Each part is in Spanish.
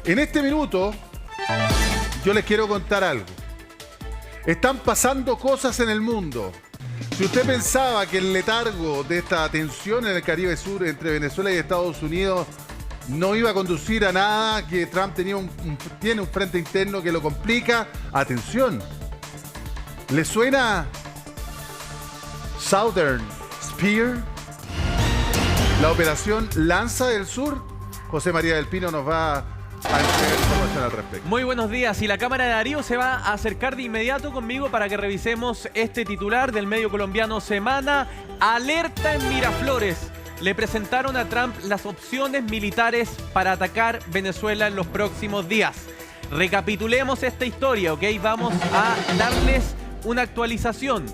En este minuto, yo les quiero contar algo. Están pasando cosas en el mundo. Si usted pensaba que el letargo de esta tensión en el Caribe Sur entre Venezuela y Estados Unidos no iba a conducir a nada, que Trump tiene un frente interno que lo complica, atención. ¿Le suena Southern Spear? La operación Lanza del Sur. José María del Pino nos va a entregar información al respecto. Muy buenos días. Y la Cámara de Darío se va a acercar de inmediato conmigo para que revisemos este titular del medio colombiano Semana. Alerta en Miraflores. Le presentaron a Trump las opciones militares para atacar Venezuela en los próximos días. Recapitulemos esta historia, ¿ok? Vamos a darles una actualización.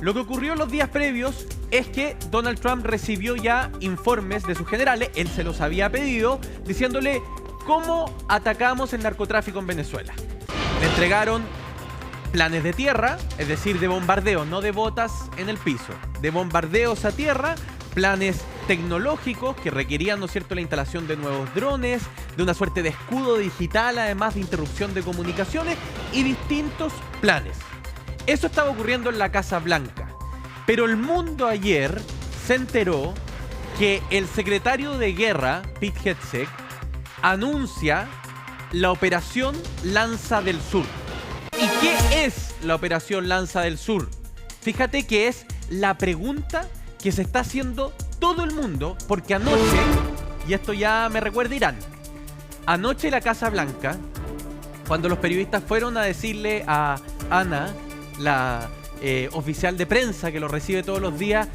Lo que ocurrió los días previos es que Donald Trump recibió ya informes de sus generales, él se los había pedido, diciéndole cómo atacamos el narcotráfico en Venezuela. Le entregaron planes de tierra, es decir, de bombardeo, no de botas en el piso, de bombardeos a tierra, planes tecnológicos que requerían, ¿no es cierto?, la instalación de nuevos drones, de una suerte de escudo digital, además de interrupción de comunicaciones y distintos planes. Eso estaba ocurriendo en la Casa Blanca. Pero el mundo ayer se enteró que el secretario de Guerra, Pete Hegseth, anuncia la operación Lanza del Sur. ¿Y qué es la operación Lanza del Sur? Fíjate que es la pregunta que se está haciendo todo el mundo, porque anoche, y esto ya me recuerda a Irán, anoche la Casa Blanca, cuando los periodistas fueron a decirle a Ana, la oficial de prensa que lo recibe todos los días,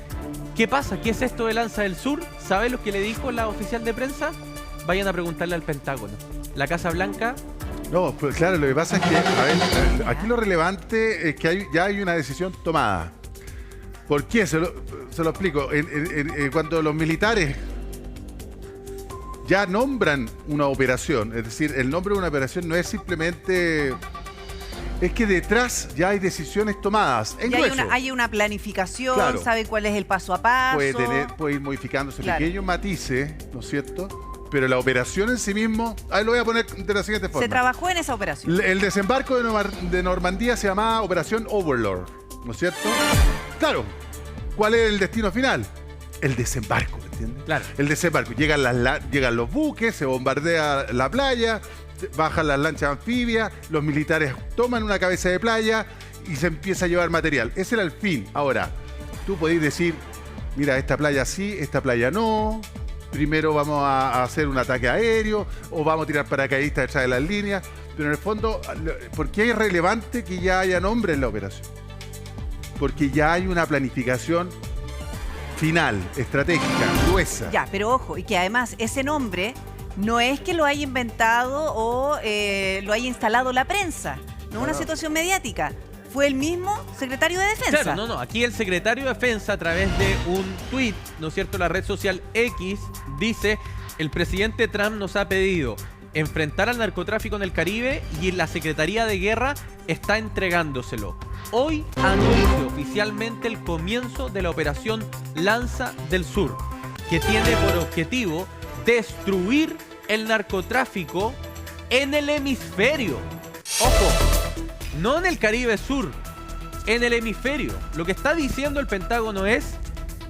¿qué pasa? ¿Qué es esto de Lanza del Sur? ¿Sabe lo que le dijo la oficial de prensa? Vayan a preguntarle al Pentágono. La Casa Blanca... No, pues claro, lo que pasa es que, a ver, aquí lo relevante es que ya hay una decisión tomada. ¿Por qué? Se lo explico. Cuando los militares ya nombran una operación, es decir, el nombre de una operación no es simplemente... Es que detrás ya hay decisiones tomadas en grueso. Hay una planificación, claro. Sabe cuál es el paso a paso. Puede ir modificándose claro. Pequeños matices, ¿no es cierto? Pero la operación en sí mismo, ahí lo voy a poner de la siguiente forma. Se trabajó en esa operación. El desembarco de Normandía se llamaba Operación Overlord, ¿no es cierto? Claro. ¿Cuál es el destino final? El desembarco, ¿me entiendes? Claro. El desembarco. Llegan los buques, se bombardea la playa, bajan las lanchas anfibias, los militares toman una cabeza de playa y se empieza a llevar material. Ese era el fin. Ahora, tú podés decir, mira, esta playa sí, esta playa no. Primero vamos a hacer un ataque aéreo o vamos a tirar paracaidistas detrás de las líneas. Pero en el fondo, ¿por qué es relevante que ya haya nombre en la operación? Porque ya hay una planificación final, estratégica, gruesa. Ya, pero ojo, y que además ese nombre no es que lo haya inventado o lo haya instalado la prensa, no es una situación mediática. Fue el mismo secretario de Defensa. Claro, no. Aquí el secretario de Defensa, a través de un tuit, ¿no es cierto?, la red social X, dice: el presidente Trump nos ha pedido enfrentar al narcotráfico en el Caribe y la Secretaría de Guerra está entregándoselo. Hoy anuncio oficialmente el comienzo de la operación Lanza del Sur, que tiene por objetivo destruir el narcotráfico en el hemisferio. Ojo, no en el Caribe Sur, en el hemisferio. Lo que está diciendo el Pentágono es: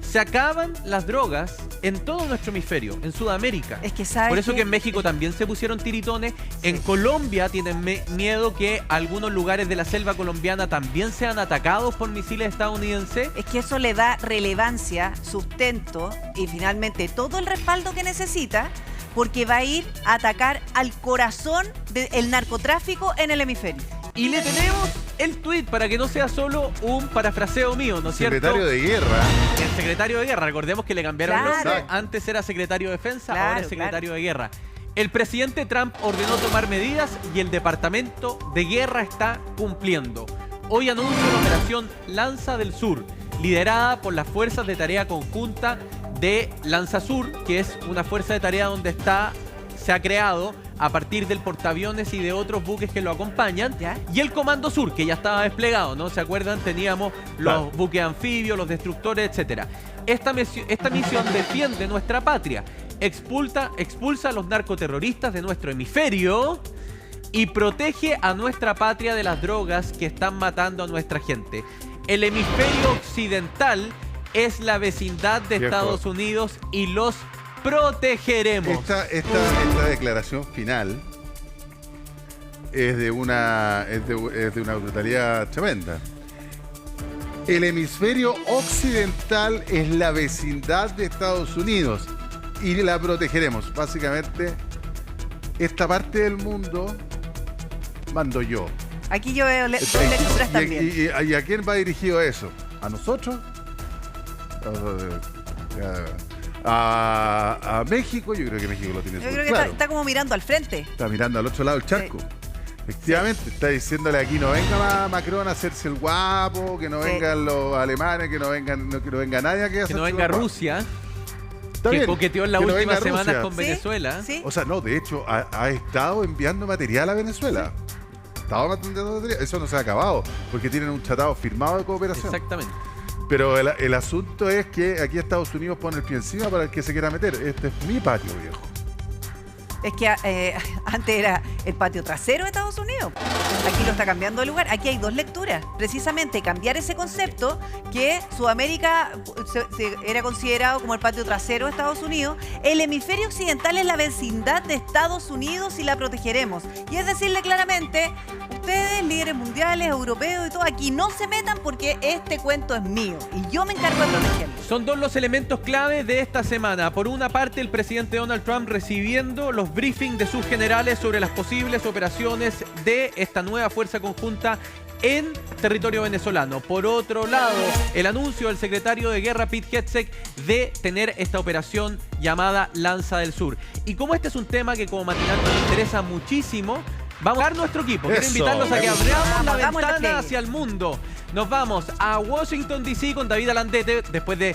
se acaban las drogas en todo nuestro hemisferio, en Sudamérica. Es que ¿sabes por eso qué? que en México también se pusieron tiritones. Sí. En Colombia tienen miedo que algunos lugares de la selva colombiana también sean atacados por misiles estadounidenses. Es que eso le da relevancia, sustento y finalmente todo el respaldo que necesita, porque va a ir a atacar al corazón del narcotráfico en el hemisferio. Y le tenemos el tuit para que no sea solo un parafraseo mío, ¿no es cierto? Secretario de Guerra. El secretario de Guerra, recordemos que le cambiaron el nombre. Claro. Antes era secretario de Defensa, Claro, ahora es secretario claro. de Guerra. El presidente Trump ordenó tomar medidas y el Departamento de Guerra está cumpliendo. Hoy anuncia la operación Lanza del Sur, liderada por las Fuerzas de Tarea Conjunta de Lanza Sur, que es una fuerza de tarea donde se ha creado a partir del portaaviones y de otros buques que lo acompañan. ¿Ya? Y el Comando Sur, que ya estaba desplegado, ¿no? ¿Se acuerdan? Teníamos los buques anfibios, los destructores, etcétera. Esta misión defiende nuestra patria. expulsa a los narcoterroristas de nuestro hemisferio y protege a nuestra patria de las drogas que están matando a nuestra gente. El hemisferio occidental es la vecindad de Estados Unidos y los protegeremos. Esta declaración final es de una brutalidad tremenda. El hemisferio occidental es la vecindad de Estados Unidos y la protegeremos. Básicamente, esta parte del mundo mando yo. Aquí yo veo dos lecturas también. ¿Y a quién va dirigido eso? ¿A nosotros? A México. Yo creo que México lo tiene súper claro. Yo creo que está como mirando al frente. Está mirando al otro lado del charco. Sí. Efectivamente, está diciéndole aquí no venga Macron a hacerse el guapo, que no vengan los alemanes, que no venga nadie que no venga Rusia, que coqueteó en las últimas semanas con Venezuela. ¿Sí? O sea, no, de hecho ha estado enviando material a Venezuela. Eso no se ha acabado, porque tienen un tratado firmado de cooperación. Exactamente. Pero el asunto es que aquí Estados Unidos pone el pie encima para el que se quiera meter. Este es mi patio, viejo. Es que antes era el patio trasero de Estados Unidos. Aquí lo está cambiando de lugar. Aquí hay dos lecturas. Precisamente cambiar ese concepto que Sudamérica era considerado como el patio trasero de Estados Unidos. El hemisferio occidental es la vecindad de Estados Unidos y la protegeremos. Y es decirle claramente, ustedes, líderes mundiales, europeos y todo, aquí no se metan porque este cuento es mío y yo me encargo de protegerlo. Son dos los elementos clave de esta semana. Por una parte, el presidente Donald Trump recibiendo los briefings de sus generales sobre las posibles operaciones de esta nueva fuerza conjunta en territorio venezolano. Por otro lado, el anuncio del secretario de Guerra, Pete Hegseth, de tener esta operación llamada Lanza del Sur. Y como este es un tema que como matinal nos interesa muchísimo, vamos a dar nuestro equipo. Quiero invitarlos a que abramos la ventana hacia el mundo. Nos vamos a Washington, D.C. con David Alandete, después de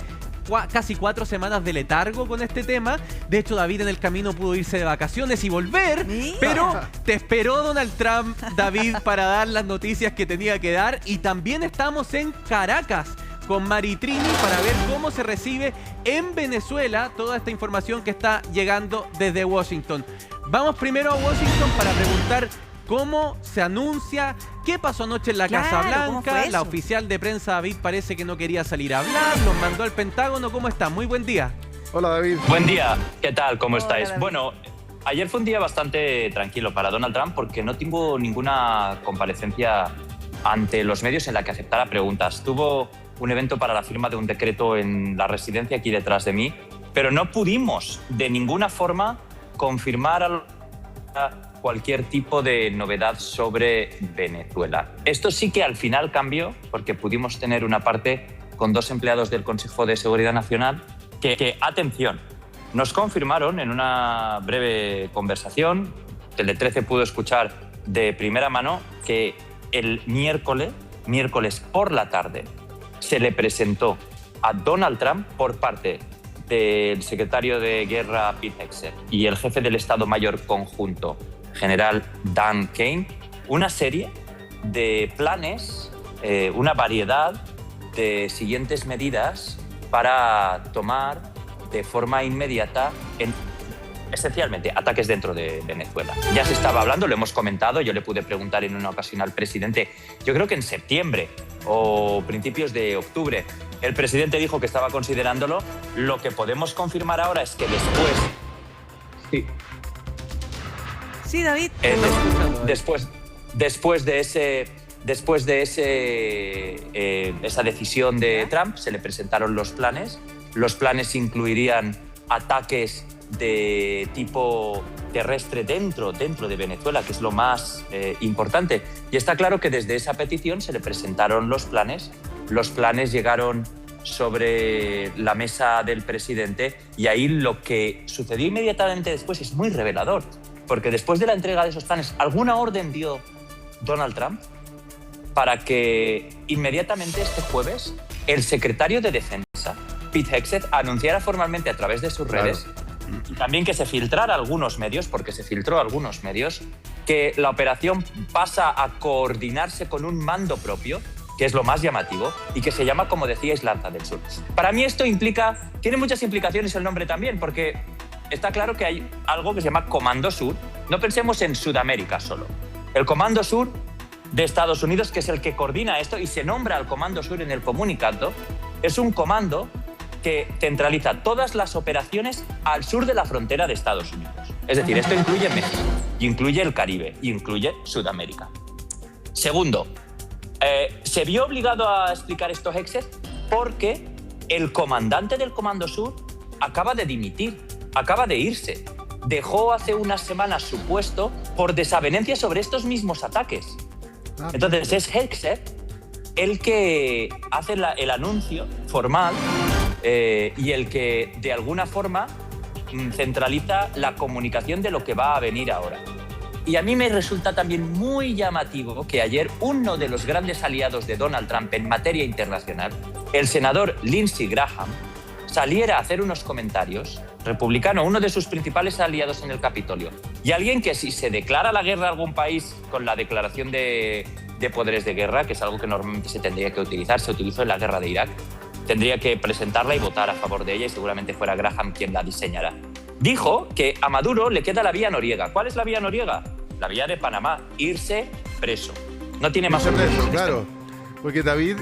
casi 4 semanas de letargo con este tema. De hecho, David en el camino pudo irse de vacaciones y volver, pero te esperó Donald Trump, David, para dar las noticias que tenía que dar. Y también estamos en Caracas con Maritrini para ver cómo se recibe en Venezuela toda esta información que está llegando desde Washington. Vamos primero a Washington para preguntar cómo se anuncia, qué pasó anoche en la Casa Blanca. La oficial de prensa, David, parece que no quería salir a hablar, los mandó al Pentágono. ¿Cómo está? Muy buen día. Hola, David. Buen día. ¿Qué tal? ¿Cómo estáis? David. Bueno, ayer fue un día bastante tranquilo para Donald Trump porque no tuvo ninguna comparecencia ante los medios en la que aceptara preguntas. Tuvo un evento para la firma de un decreto en la residencia aquí detrás de mí, pero no pudimos de ninguna forma confirmar cualquier tipo de novedad sobre Venezuela. Esto sí que al final cambió porque pudimos tener una parte con 2 empleados del Consejo de Seguridad Nacional que atención, nos confirmaron en una breve conversación, Tele 13 pudo escuchar de primera mano que el miércoles por la tarde se le presentó a Donald Trump por parte del secretario de Guerra Pete Hegseth y el jefe del Estado Mayor Conjunto, general Dan Kane, una serie de planes, una variedad de siguientes medidas para tomar de forma inmediata esencialmente ataques dentro de Venezuela. Ya se estaba hablando, lo hemos comentado, yo le pude preguntar en una ocasión al presidente, yo creo que en septiembre o principios de octubre, el presidente dijo que estaba considerándolo. Lo que podemos confirmar ahora es que después... Sí, David. Después de esa decisión de Trump, se le presentaron los planes. Los planes incluirían ataques de tipo terrestre dentro de Venezuela, que es lo más importante. Y está claro que desde esa petición se le presentaron los planes. Los planes llegaron sobre la mesa del presidente y ahí lo que sucedió inmediatamente después es muy revelador, porque después de la entrega de esos planes, ¿alguna orden dio Donald Trump para que inmediatamente este jueves el secretario de Defensa, Pete Hegseth, anunciara formalmente a través de sus redes, y también que se filtrara algunos medios, porque se filtró algunos medios, que la operación pasa a coordinarse con un mando propio, que es lo más llamativo, y que se llama, como decíais, Lanza del Sur. Para mí esto tiene muchas implicaciones el nombre también, porque está claro que hay algo que se llama Comando Sur. No pensemos en Sudamérica solo. El Comando Sur de Estados Unidos, que es el que coordina esto y se nombra al Comando Sur en el comunicado, es un comando que centraliza todas las operaciones al sur de la frontera de Estados Unidos. Es decir, esto incluye México, incluye el Caribe, incluye Sudamérica. Segundo, se vio obligado a explicar estos hexes porque el comandante del Comando Sur acaba de dimitir, acaba de irse. Dejó hace unas semanas su puesto por desavenencia sobre estos mismos ataques. Entonces es Hegseth el que hace el anuncio formal y el que de alguna forma centraliza la comunicación de lo que va a venir ahora. Y a mí me resulta también muy llamativo que ayer uno de los grandes aliados de Donald Trump en materia internacional, el senador Lindsey Graham, saliera a hacer unos comentarios, republicano, uno de sus principales aliados en el Capitolio, y alguien que si se declara la guerra a algún país con la declaración de poderes de guerra, que es algo que normalmente se tendría que utilizar, se utilizó en la guerra de Irak, tendría que presentarla y votar a favor de ella y seguramente fuera Graham quien la diseñara. Dijo que a Maduro le queda la vía noriega. ¿Cuál es la vía noriega? La vía de Panamá, irse preso. No tiene más opciones. Claro, porque David,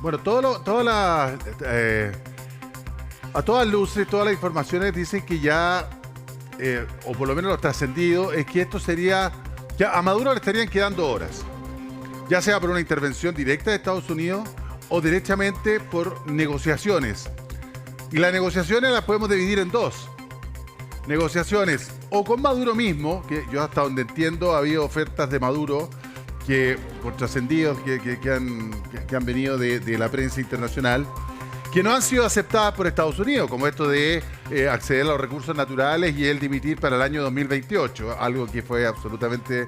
bueno, a todas luces, todas las informaciones dicen que ya, o por lo menos lo trascendido, es que esto sería, ya a Maduro le estarían quedando horas, ya sea por una intervención directa de Estados Unidos o directamente por negociaciones. Y las negociaciones las podemos dividir en dos. Negociaciones o con Maduro mismo, que yo hasta donde entiendo ha habido ofertas de Maduro que por trascendidos que han venido de la prensa internacional, que no han sido aceptadas por Estados Unidos, como esto de acceder a los recursos naturales y él dimitir para el año 2028, algo que fue absolutamente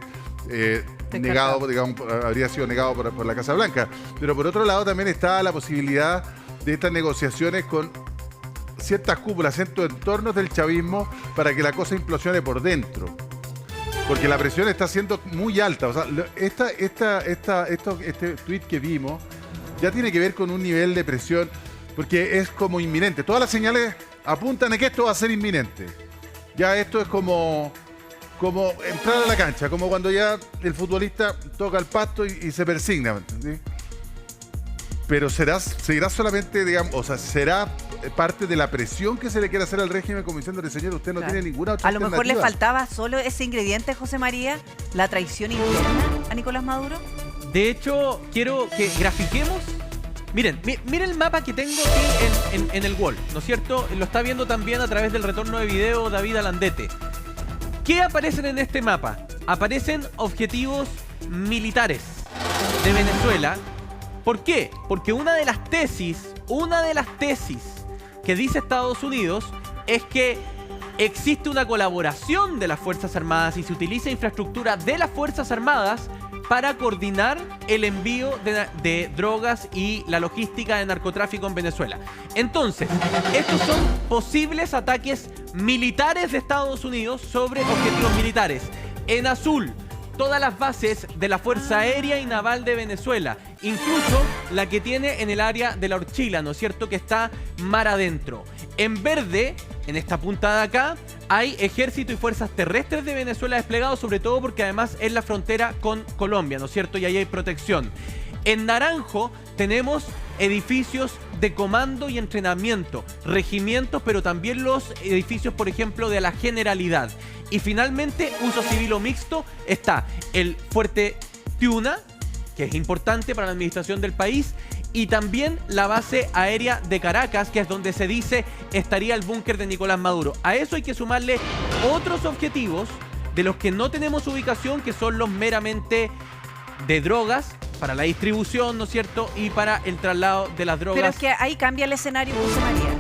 negado, digamos, habría sido negado por la Casa Blanca. Pero por otro lado también está la posibilidad de estas negociaciones con ciertas cúpulas, ciertos entornos del chavismo para que la cosa implosione por dentro. Porque la presión está siendo muy alta. O sea, este tuit que vimos ya tiene que ver con un nivel de presión, porque es como inminente. Todas las señales apuntan a que esto va a ser inminente. Ya esto es como entrar a la cancha, como cuando ya el futbolista toca el pasto y se persigna. ¿Sí? Pero seguirá solamente, digamos, o sea, será parte de la presión que se le quiere hacer al régimen, como diciéndole, señor, usted no tiene ninguna otra alternativa. A lo mejor le faltaba solo ese ingrediente, José María, la traición interna a Nicolás Maduro. De hecho, quiero que grafiquemos. Miren el mapa que tengo aquí en el wall, ¿no es cierto? Lo está viendo también a través del retorno de video David Alandete. ¿Qué aparecen en este mapa? Aparecen objetivos militares de Venezuela. ¿Por qué? Porque una de las tesis que dice Estados Unidos es que existe una colaboración de las Fuerzas Armadas y se utiliza infraestructura de las Fuerzas Armadas para coordinar el envío de drogas y la logística de narcotráfico en Venezuela. Entonces, estos son posibles ataques militares de Estados Unidos sobre objetivos militares. En azul, todas las bases de la Fuerza Aérea y Naval de Venezuela, incluso la que tiene en el área de la Orchila, ¿no es cierto?, que está mar adentro. En verde, en esta punta de acá, hay ejército y fuerzas terrestres de Venezuela desplegados, sobre todo porque además es la frontera con Colombia, ¿no es cierto?, y ahí hay protección. En naranjo tenemos edificios de comando y entrenamiento, regimientos, pero también los edificios, por ejemplo, de la Generalidad. Y finalmente, uso civil o mixto, está el Fuerte Tiuna, que es importante para la administración del país, y también la base aérea de Caracas, que es donde se dice estaría el búnker de Nicolás Maduro. A eso hay que sumarle otros objetivos de los que no tenemos ubicación, que son los meramente de drogas, para la distribución, ¿no es cierto?, y para el traslado de las drogas. Pero es que ahí cambia el escenario, José María.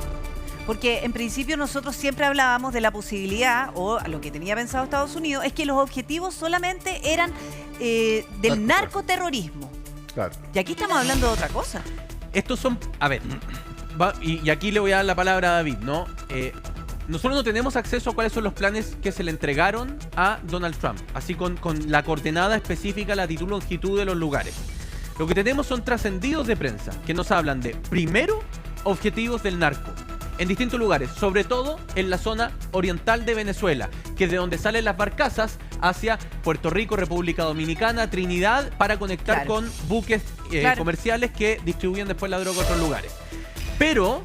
Porque en principio nosotros siempre hablábamos de la posibilidad, o lo que tenía pensado Estados Unidos, es que los objetivos solamente eran del narcoterrorismo. Claro. Y aquí estamos hablando de otra cosa. Estos son... A ver, y aquí le voy a dar la palabra a David, ¿no? Nosotros no tenemos acceso a cuáles son los planes que se le entregaron a Donald Trump, así con la coordenada específica, latitud, longitud de los lugares. Lo que tenemos son trascendidos de prensa, que nos hablan de, primero, objetivos del narco. en distintos lugares, sobre todo en la zona oriental de Venezuela, que es de donde salen las barcazas hacia Puerto Rico, República Dominicana, Trinidad, para conectar con buques comerciales que distribuyen después la droga a otros lugares. Pero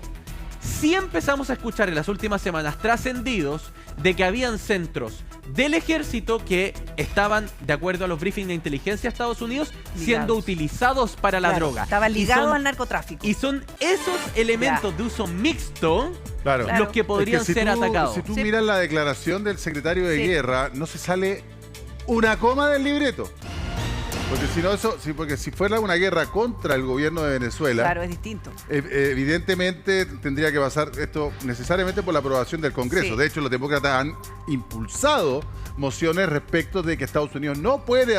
sí empezamos a escuchar en las últimas semanas trascendidos de que habían centros del ejército que estaban, de acuerdo a los briefings de inteligencia de Estados Unidos, siendo utilizados para la droga. Estaban ligados al narcotráfico. Y son esos elementos de uso mixto los que podrían ser atacados. Si tú miras la declaración del secretario de Guerra, no se sale una coma del libreto. Porque si no porque si fuera una guerra contra el gobierno de Venezuela, claro, es distinto. Evidentemente tendría que pasar esto necesariamente por la aprobación del Congreso. De hecho, los demócratas han impulsado mociones respecto de que Estados Unidos no puede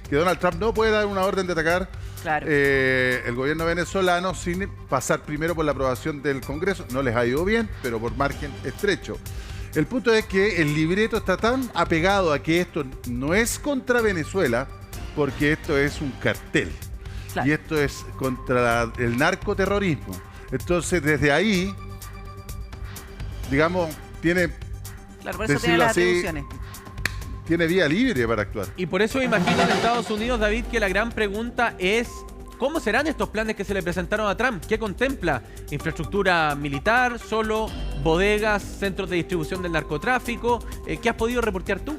que Donald Trump no puede dar una orden de atacar el gobierno venezolano sin pasar primero por la aprobación del Congreso. No les ha ido bien, pero por margen estrecho. El punto es que el libreto está tan apegado a que esto no es contra Venezuela, porque esto es un cartel. Y esto es contra el narcoterrorismo. Entonces, desde ahí, digamos, tiene, por eso tiene las atribuciones. Tiene vía libre para actuar. Y por eso imagino en Estados Unidos, David, que la gran pregunta es: ¿cómo serán estos planes que se le presentaron a Trump? ¿Qué contempla? ¿Infraestructura militar? ¿Solo bodegas, centros de distribución del narcotráfico? ¿Qué has podido reportear tú?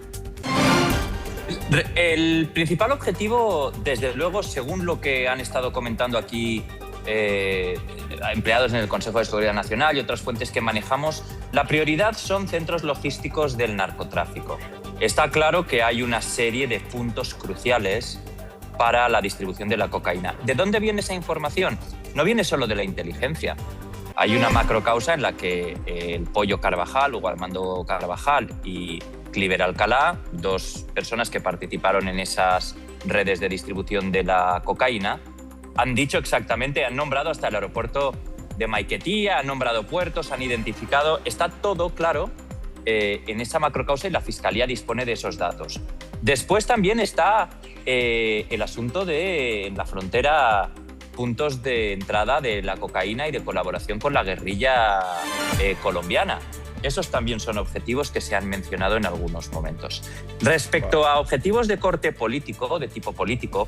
El principal objetivo, desde luego, según lo que han estado comentando aquí empleados en el Consejo de Seguridad Nacional y otras fuentes que manejamos, la prioridad son centros logísticos del narcotráfico. Está claro que hay una serie de puntos cruciales para la distribución de la cocaína. ¿De dónde viene esa información? No viene solo de la inteligencia. Hay una macrocausa en la que el Pollo Carvajal, Hugo Armando Carvajal y Cliver Alcalá, dos personas que participaron en esas redes de distribución de la cocaína, han dicho exactamente, han nombrado hasta el aeropuerto de Maiquetía, han nombrado puertos, han identificado, está todo claro en esa macrocausa y la Fiscalía dispone de esos datos. Después también está el asunto de en la frontera puntos de entrada de la cocaína y de colaboración con la guerrilla colombiana. Esos también son objetivos que se han mencionado en algunos momentos. Respecto a objetivos de corte político, de tipo político,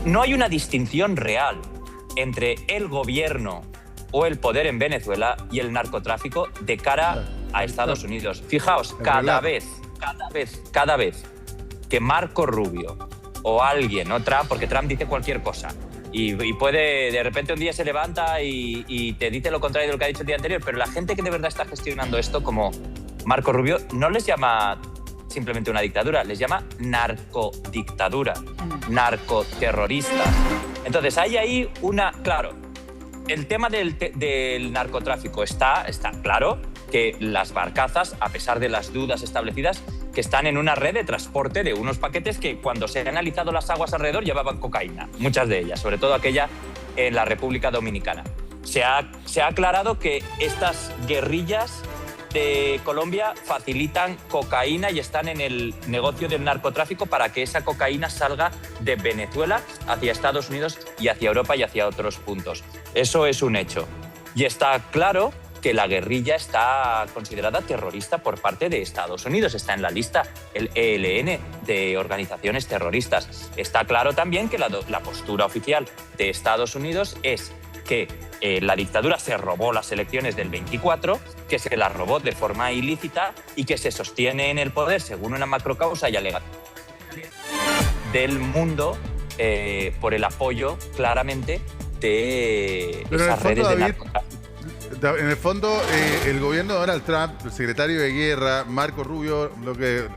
no hay una distinción real entre el gobierno o el poder en Venezuela y el narcotráfico de cara a Estados Unidos. Fijaos, cada vez que Marco Rubio o alguien, o Trump, porque Trump dice cualquier cosa, y puede, de repente un día se levanta y te dice lo contrario de lo que ha dicho el día anterior, pero la gente que de verdad está gestionando esto, como Marco Rubio, no les llama simplemente una dictadura, les llama narcodictadura, narcoterroristas. Entonces hay ahí una... Claro, el tema del narcotráfico está claro que las barcazas, a pesar de las dudas establecidas, que están en una red de transporte de unos paquetes que cuando se han analizado las aguas alrededor llevaban cocaína, muchas de ellas, sobre todo aquella en la República Dominicana. Se ha aclarado que estas guerrillas de Colombia facilitan cocaína y están en el negocio del narcotráfico para que esa cocaína salga de Venezuela hacia Estados Unidos y hacia Europa y hacia otros puntos. Eso es un hecho. Y está claro que la guerrilla está considerada terrorista por parte de Estados Unidos. Está en la lista, el ELN, de organizaciones terroristas. Está claro también que la postura oficial de Estados Unidos es que la dictadura se robó las elecciones del 24, que se las robó de forma ilícita y que se sostiene en el poder según una macrocausa y alegación del mundo por el apoyo, claramente, de esas redes de narcotráfico. En el fondo, el gobierno de Donald Trump, el secretario de Guerra, Marco Rubio, lo que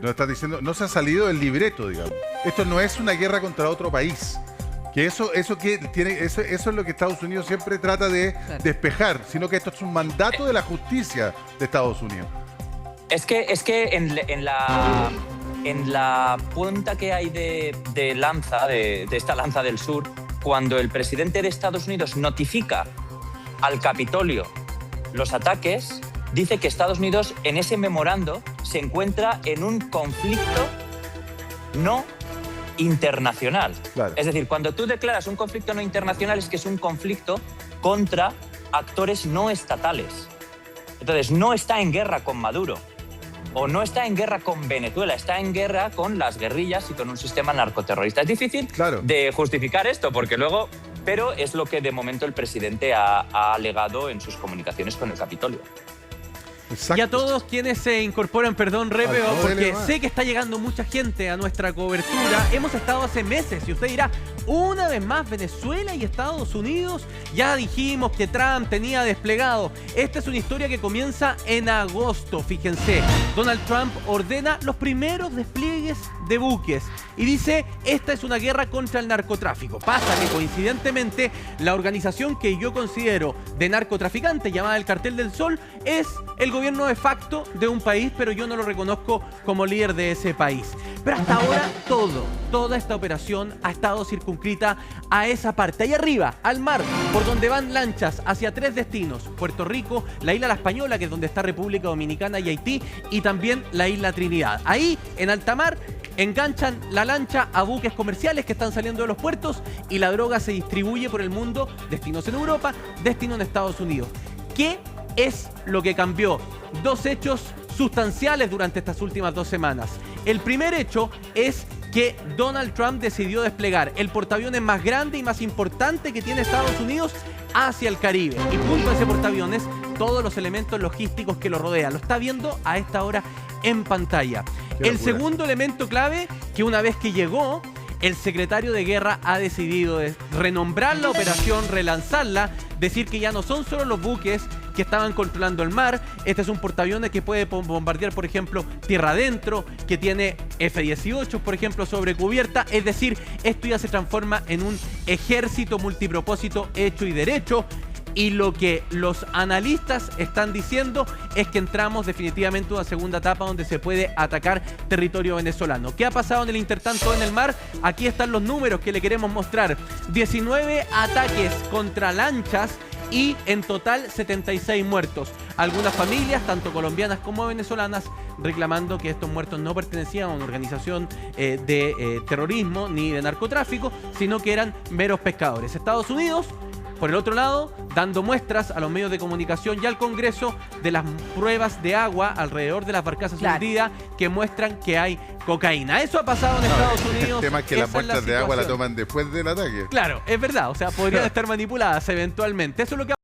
nos está diciendo, no se ha salido del libreto, digamos. Esto no es una guerra contra otro país. Que eso es lo que Estados Unidos siempre trata de despejar, sino que esto es un mandato de la justicia de Estados Unidos. Es que en la punta que hay de esta lanza del sur, cuando el presidente de Estados Unidos notifica al Capitolio los ataques, dice que Estados Unidos en ese memorando se encuentra en un conflicto no internacional. Claro. Es decir, cuando tú declaras un conflicto no internacional es que es un conflicto contra actores no estatales. Entonces, no está en guerra con Maduro o no está en guerra con Venezuela, está en guerra con las guerrillas y con un sistema narcoterrorista. Es difícil de justificar esto porque luego... Pero es lo que de momento el presidente ha alegado en sus comunicaciones con el Capitolio. Exacto. Y a todos quienes se incorporan, perdón, Repeo, porque sé que está llegando mucha gente a nuestra cobertura. Hemos estado hace meses y usted dirá, una vez más Venezuela y Estados Unidos. Ya dijimos que Trump tenía desplegado. Esta es una historia que comienza en agosto, fíjense. Donald Trump ordena los primeros despliegues de buques y dice, esta es una guerra contra el narcotráfico. Pasa que coincidentemente la organización que yo considero de narcotraficantes, llamada el Cartel del Sol, es el gobierno de facto de un país, pero yo no lo reconozco como líder de ese país. Pero hasta ahora toda esta operación ha estado circunscrita a esa parte, ahí arriba, al mar, por donde van lanchas hacia 3 destinos: Puerto Rico, la isla La Española, que es donde está República Dominicana y Haití, y también la isla Trinidad. Ahí, en alta mar, enganchan la lancha a buques comerciales que están saliendo de los puertos y la droga se distribuye por el mundo, destinos en Europa, destinos en Estados Unidos. ¿Qué es lo que cambió? 2 hechos sustanciales durante estas últimas 2 semanas. El primer hecho es que Donald Trump decidió desplegar el portaaviones más grande y más importante que tiene Estados Unidos hacia el Caribe. Y junto a ese portaaviones, todos los elementos logísticos que lo rodean. Lo está viendo a esta hora en pantalla. El segundo elemento clave, que una vez que llegó, el secretario de Guerra ha decidido renombrar la operación, relanzarla, decir que ya no son solo los buques que estaban controlando el mar. Este es un portaaviones que puede bombardear, por ejemplo, tierra adentro, que tiene F-18, por ejemplo, sobre cubierta. Es decir, esto ya se transforma en un ejército multipropósito hecho y derecho. Y lo que los analistas están diciendo es que entramos definitivamente en una segunda etapa donde se puede atacar territorio venezolano. ¿Qué ha pasado en el intertanto en el mar? Aquí están los números que le queremos mostrar. 19 ataques contra lanchas y en total 76 muertos. Algunas familias, tanto colombianas como venezolanas, reclamando que estos muertos no pertenecían a una organización de terrorismo ni de narcotráfico, sino que eran meros pescadores. Estados Unidos, por el otro lado, dando muestras a los medios de comunicación y al Congreso de las pruebas de agua alrededor de las barcazas hundidas que muestran que hay cocaína. Eso ha pasado en Estados Unidos. El tema es que las muestras de agua la toman después del ataque. Claro, es verdad. O sea, podrían estar manipuladas eventualmente. Eso es lo que